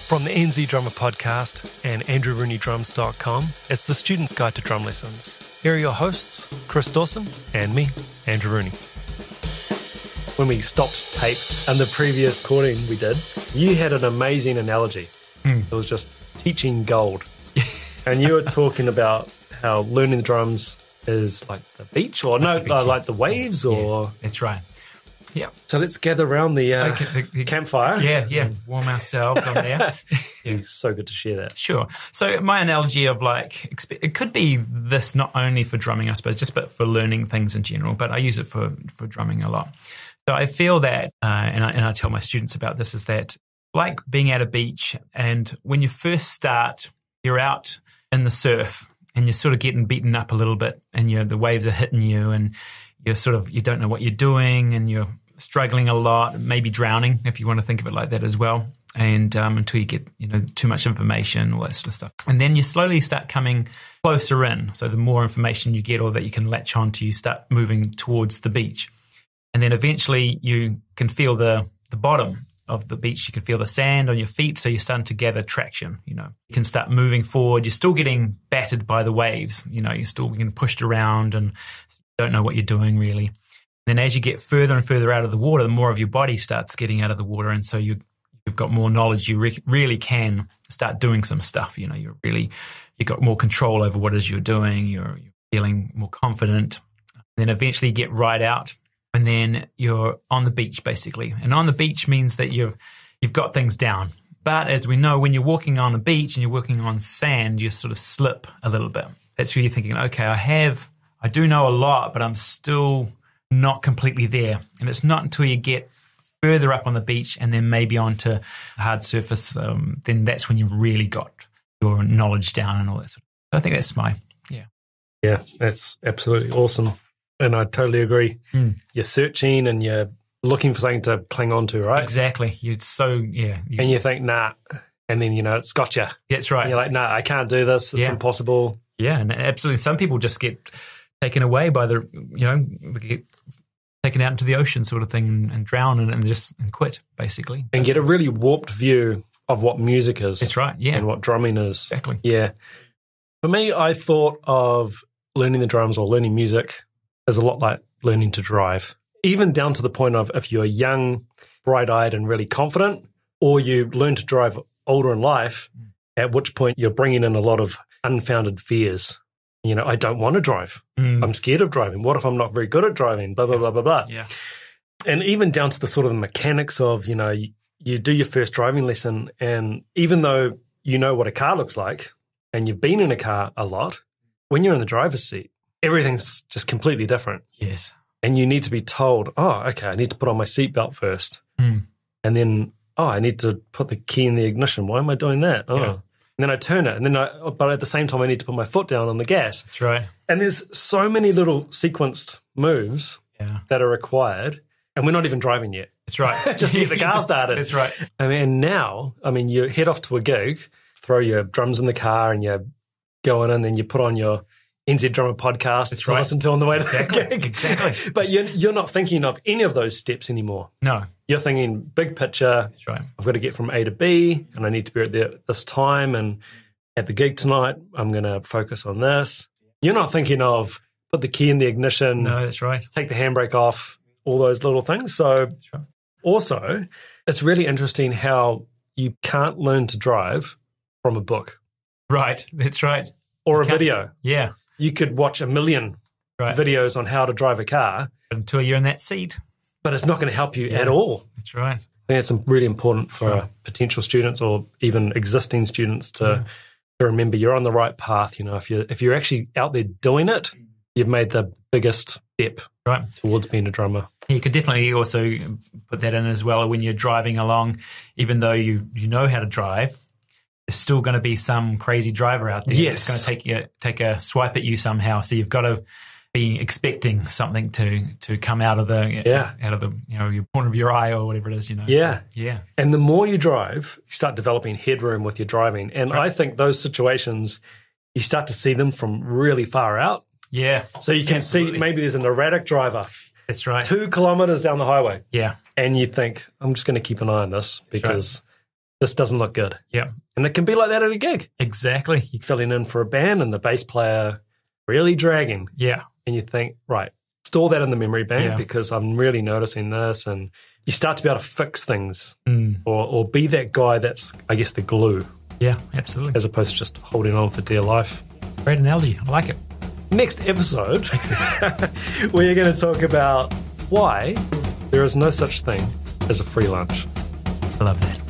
From the NZ Drummer Podcast and AndrewRooneyDrums.com, it's the Student's Guide to Drum Lessons. Here are your hosts, Chris Dawson and me, Andrew Rooney. When we stopped tape and the previous recording we did, you had an amazing analogy. It was just teaching gold. And you were talking about how learning the drums is like the beach, or like the waves, or... Yes, that's right. Yeah. So let's gather around the campfire. Yeah. Warm ourselves on there. It's so good to share that. Sure. So my analogy of it could be this not only for drumming, I suppose, but for learning things in general, but I use it for drumming a lot. So I feel that, and I tell my students about this, is that like being at a beach, and when you first start, you're out in the surf and you're sort of getting beaten up a little bit, and the waves are hitting you, and you don't know what you're doing, and you're struggling a lot, maybe drowning, if you want to think of it like that as well. And until you get too much information, all that sort of stuff, and then you slowly start coming closer in. So the more information you get, or that you can latch onto, you start moving towards the beach, and then eventually you can feel the bottom of the beach. You can feel the sand on your feet, so you're starting to gather traction. You can start moving forward. You're still getting battered by the waves. You're still getting pushed around and don't know what you're doing really. Then as you get further and further out of the water, the more of your body starts getting out of the water, and so you've got more knowledge. You really can start doing some stuff. You've got more control over what it is you're doing. You're feeling more confident. Then eventually you get right out, and then you're on the beach basically. And on the beach means that you've got things down. But as we know, when you're walking on a beach and you're walking on sand, you sort of slip a little bit. That's where you're thinking, okay, I do know a lot, but I'm still not completely there. And it's not until you get further up on the beach and then maybe onto a hard surface, then that's when you've really got your knowledge down and all that sort of stuff. So I think that's Yeah, that's absolutely awesome. And I totally agree. You're searching and you're looking for something to cling on to, right? Exactly. And you think, nah. And then, it's got you. That's right. And you're like, nah, I can't do this. It's impossible. Yeah, and absolutely. Some people just get taken away by get taken out into the ocean sort of thing and drown and quit, basically. And get a really warped view of what music is. That's right, yeah. And what drumming is. Exactly. Yeah. For me, I thought of learning the drums or learning music as a lot like learning to drive. Even down to the point of if you're young, bright-eyed and really confident, or you learn to drive older in life, at which point you're bringing in a lot of unfounded fears. I don't want to drive. I'm scared of driving. What if I'm not very good at driving? Blah, blah, blah, blah, blah. Yeah. And even down to the sort of mechanics of, you do your first driving lesson, and even though you know what a car looks like and you've been in a car a lot, when you're in the driver's seat, everything's just completely different. Yes. And you need to be told, oh, okay, I need to put on my seatbelt first. And then, I need to put the key in the ignition. Why am I doing that? Oh. Yeah. And then I turn it, but at the same time, I need to put my foot down on the gas. That's right. And there's so many little sequenced moves that are required, and we're not even driving yet. That's right. Just to get the car started. That's right. You head off to a gig, throw your drums in the car, and you're going in, then you put on your NZ Drummer Podcast to listen to on the way to the gig. Exactly. But you're not thinking of any of those steps anymore. No. You're thinking big picture. That's right. I've got to get from A to B, and I need to be at this time, and at the gig tonight, I'm going to focus on this. You're not thinking of put the key in the ignition. No, that's right. Take the handbrake off, all those little things. So also, it's really interesting how you can't learn to drive from a book. Right. That's right. Or a video. Yeah. You could watch a million videos on how to drive a car. Until you're in that seat. But it's not going to help you at all. That's right. I think it's really important for potential students or even existing students to remember you're on the right path. If you're actually out there doing it, you've made the biggest step towards being a drummer. You could definitely also put that in as well when you're driving along. Even though you know how to drive, there's still going to be some crazy driver out there that's going to take a swipe at you somehow. So you've got to be expecting something to come out of the your corner of your eye or whatever it is. Yeah. So, yeah. And the more you drive, you start developing headroom with your driving. And I think those situations, you start to see them from really far out. Yeah. So you can see maybe there's an erratic driver. That's right. 2 kilometers down the highway. Yeah. And you think, I'm just going to keep an eye on this because this doesn't look good. Yeah. And it can be like that at a gig. Exactly. You're filling in for a band and the bass player really dragging. Yeah. And you think, right, store that in the memory bank because I'm really noticing this. And you start to be able to fix things or be that guy that's, I guess, the glue. Yeah, absolutely. As opposed to just holding on for dear life. Great analogy. I like it. Next episode, we're going to talk about why there is no such thing as a free lunch. I love that.